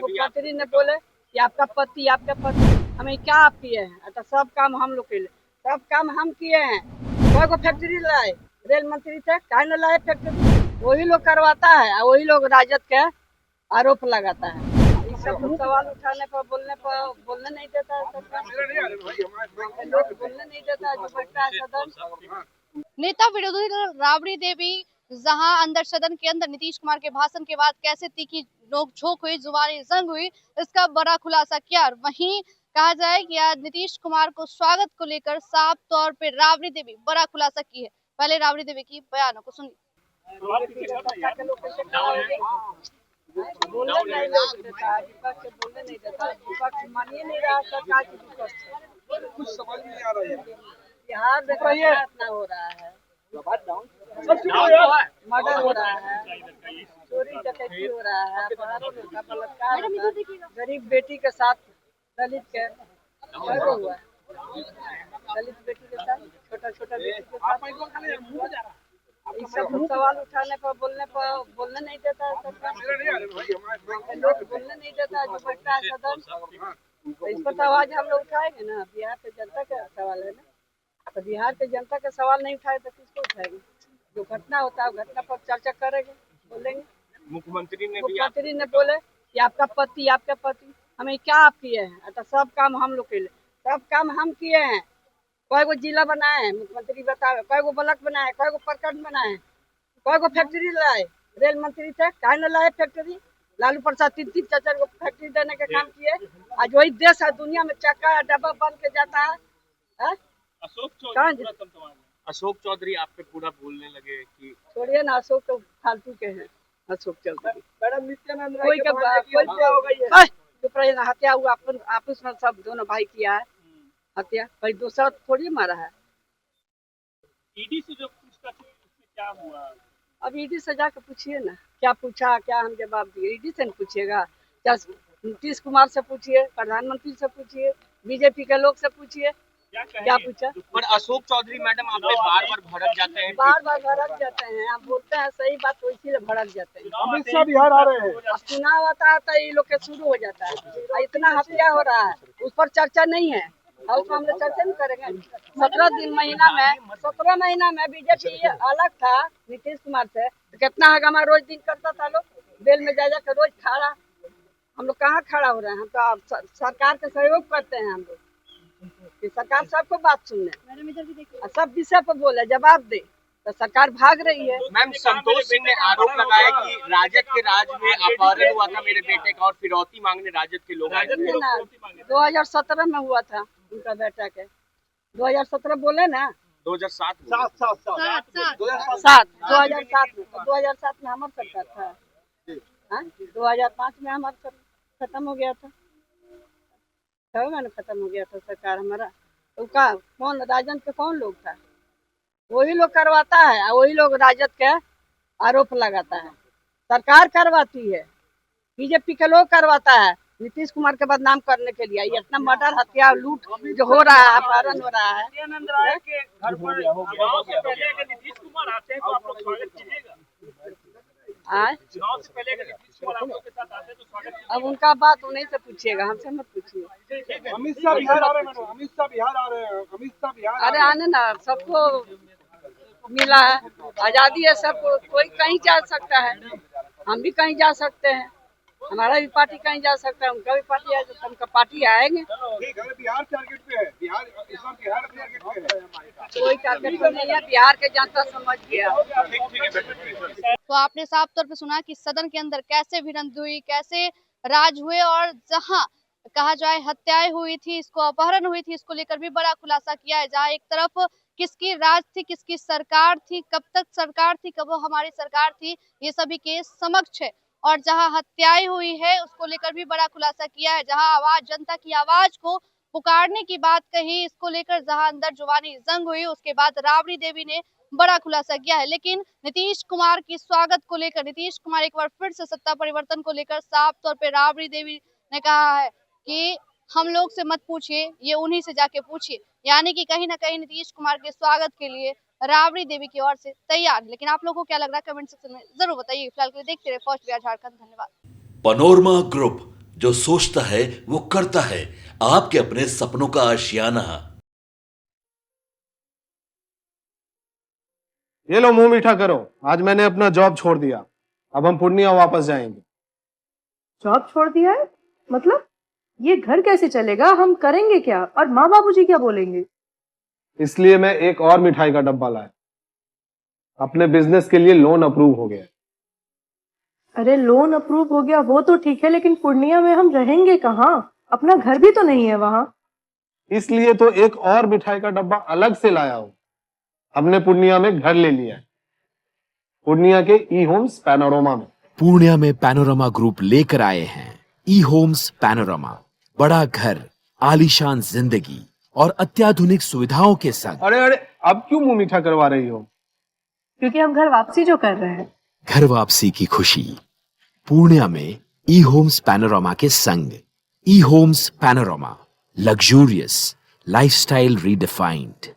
मुख्यमंत्री ने बोले कि आपका पति हमें क्या आप किए हैं, तो सब काम हम लोग के सब काम हम किए हैं। कोई को फैक्ट्री लाए, रेल मंत्री थे, काहे न लाए फैक्ट्री, वही लोग करवाता है, वही लोग राजद के आरोप लगाता है। सब सवाल उठाने पर बोलने नहीं देता है सरकार, लोग बोलने नहीं देता है, जो बैठता है सदन। नेता विरोधी दल राबड़ी देवी जहां अंदर सदन के अंदर नीतीश कुमार के भाषण के बाद कैसे तीखी नोक-झोंक हुई, जुबानी जंग हुई, इसका बड़ा खुलासा किया। और वहीं कहा जाए कि आज नीतीश कुमार को स्वागत को लेकर साफ तौर पे राबड़ी देवी बड़ा खुलासा की है। पहले राबड़ी देवी की बयानों को सुनिए। बोलने नहीं देता है, विपक्ष बोलने नहीं देता है, विपक्ष मानिए नहीं रहा सरकार की विपक्ष। कुछ समझ नहीं आ रहा है। बिहार में इतना हो रहा है, मर्डर हो रहा है, चोरी डकैती हो रहा है, अपहरण का बलात्कार होता है, गरीब बेटी के साथ दलित के कैसे हुआ है? दलित बेटी के साथ, छोटा बेटी के साथ, ये सब सवाल उठाने पर बोलने नहीं देता है सरकार, लोग बोलने नहीं देता है, जो बैठता है सदन। तो इस पर तो आवाज हम लोग उठाएंगे ना, बिहार के जनता का सवाल है ना, तो बिहार के जनता का सवाल नहीं उठाए तो किसको उठाएंगे? जो घटना होता है घटना पर चर्चा करेंगे, बोलेंगे। मुख्यमंत्री ने बोले कि आपका पति हमें क्या आप किए हैं, तो सब काम हम लोग के सब काम हम किए हैं। कोई को जिला बनाए हैं, मुख्यमंत्री बताए, कोई को ब्लॉक बनाए, कोई को प्रखंड बनाए, कोई को फैक्ट्री लाए, रेल मंत्री थे, काहे न लाए फैक्ट्री, लालू प्रसाद 3-3 4-4 को फैक्ट्री देने का काम किए। आज वही देश है दुनिया में चक्का डब्बा बन के जाता है। अशोक चौधरी आप पे पूरा बोलने लगे कि छोड़िए ना, अशोक तो फालतू के हैं। अशोक चौधरी मैडम नित्यानंद कोई राय हो गई है, चुप रहिए ना, हत्या हुआ अपन आपस में सब दोनों भाई किया है हत्या, कोई दूसरा थोड़ी मारा है। ईडी से जो पूछताछ हुई उसमें क्या हुआ? अब ईडी से जाकर पूछिए ना, क्या पूछा, क्या हम जवाब दिए, ईडी से नहीं पूछिएगा, क्या नीतीश कुमार से पूछिए, प्रधानमंत्री से पूछिए, बीजेपी के लोग से पूछिए, क्या पूछा। पर अशोक चौधरी मैडम आप पे बार-बार भड़क जाते हैं, बार भड़क जाते हैं, आप बोलते हैं सही बात तो इसीलिए भड़क जाते हैं। अमित शाह बिहार आ रहे हैं। अब चुनाव आता है तो ये लोग के शुरू हो जाता है, इतना हत्या हो रहा है, उस पर चर्चा नहीं है, और उसमें हम लोग चर्चा नहीं करेंगे। 17 महीना में बीजेपी अलग था नीतीश कुमार से, तो कितना हंगामा रोज दिन करता था, लोग बेल में जा जाकर रोज खड़ा, हम लोग कहाँ खड़ा हो रहे हैं, हम तो अब सरकार का सहयोग करते हैं हम लोग, कि सरकार सबको बात सुनने, सब विषय पर बोले, जवाब दे, तो सरकार भाग रही है। मैम संतोष सिंह ने आरोप लगाया कि राजद के राज में अपहरण हुआ था मेरे बेटे का और फिरौती मांगने राजद के लोग आए थे। 2017 में हुआ था उनका बेटा के, 2017 बोले ना, 2007 2007 में हमारा सरकार था, 2005 में हमारा खत्म हो गया था, 6 महीने खत्म हो गया था सरकार हमारा। तो का कौन राजद के कौन लोग था, वही लोग करवाता है, वही लोग राजद के आरोप लगाता है, सरकार करवाती है, बीजेपी के लोग करवाता है, नीतीश कुमार के बदनाम करने के लिए। इतना मर्डर हत्या लूट जो हो रहा है, अपहरण हो रहा है। नित्यानंद राय के घर पर चुनाव से पहले अगर नीतीश कुमार आते हैं तो आप लोग स्वागत कीजिएगा? चुनाव से पहले अगर नीतीश कुमार आप लोग के साथ आते हैं तो स्वागत कीजिएगा? अब उनका बात उन्हीं से पूछिएगा, हमसे मत पूछिए। अमित शाह बिहार आ रहे हैं मैडम, अमित शाह बिहार आ रहे हैं, अमित शाह बिहार। अरे आने ना, सबको मिला है आजादी है, सबको, कोई कहीं जा सकता है, हम भी कहीं जा सकते हैं, हमारा भी पार्टी कहीं जा सकता है, उनका भी पार्टी है, तो उनका पार्टी आएंगे। बिहार टारगेट पे है, बिहार टारगेट पे है, कोई टारगेट पे नहीं है, बिहार के जनता समझ गया। तो आपने साफ तौर पे सुना कि सदन के अंदर कैसे भिड़ंत हुई, कैसे राज हुए, और जहां कहा जाए हत्याएं हुई थी, इसको अपहरण हुई थी, इसको लेकर भी बड़ा खुलासा किया है। जहां एक तरफ किसकी राज थी, किसकी सरकार थी, कब तक सरकार थी, कब वो हमारी सरकार थी, ये सभी केस समक्ष है, और जहां हत्याएं हुई है उसको लेकर भी बड़ा खुलासा किया है। जहां आवाज, जनता की आवाज को पुकारने की बात कही, इसको लेकर जहां अंदर जुबानी जंग हुई, उसके बाद राबड़ी देवी ने बड़ा खुलासा किया है। लेकिन नीतीश कुमार की स्वागत को लेकर, नीतीश कुमार एक बार फिर से सत्ता परिवर्तन को लेकर साफ तौर पे राबड़ी देवी ने कहा है कि हम लोग से मत पूछिए, ये उन्हीं से जाके पूछिए, यानी कि कहीं ना कहीं नीतीश कुमार के स्वागत के लिए राबड़ी देवी की ओर से तैयार। लेकिन आप लोगों को क्या लग रहा है कमेंट सेक्शन में जरूर बताइए। फिलहाल के लिए देखते रहे फर्स्ट बिहार झारखंड। धन्यवाद। पनोरमा ग्रुप, जो सोचता है वो करता है, आपके अपने सपनों का आशियाना। ये लो मुंह मीठा करो, आज मैंने अपना जॉब छोड़ दिया, अब हम पूर्णिया वापस जाएंगे। जॉब छोड़ दिया है? मतलब ये घर कैसे चलेगा? हम करेंगे क्या? और माँ बाबूजी क्या बोलेंगे? इसलिए मैं एक और मिठाई का डब्बा लाया। अपने बिजनेस के लिए लोन अप्रूव हो गया। अरे लोन अप्रूव हो गया वो तो ठीक है, लेकिन पूर्णिया में हम रहेंगे कहाँ? अपना घर भी तो नहीं है वहाँ। इसलिए तो एक और मिठाई का डब्बा अलग से लाया हूँ। हमने पूर्णिया में घर ले लिया है, पूर्णिया के ई होम्स पैनोरमा में। पूर्णिया में पैनोरमा ग्रुप लेकर आए हैं ई होम्स पैनोरमा। बड़ा घर, आलीशान जिंदगी और अत्याधुनिक सुविधाओं के संग। अरे अब क्यों मुंह मीठा करवा रही हो? क्योंकि हम घर वापसी जो कर रहे हैं। घर वापसी की खुशी पूर्णिया में ई होम्स पैनोरमा के संग। ई homes panorama, luxurious lifestyle redefined.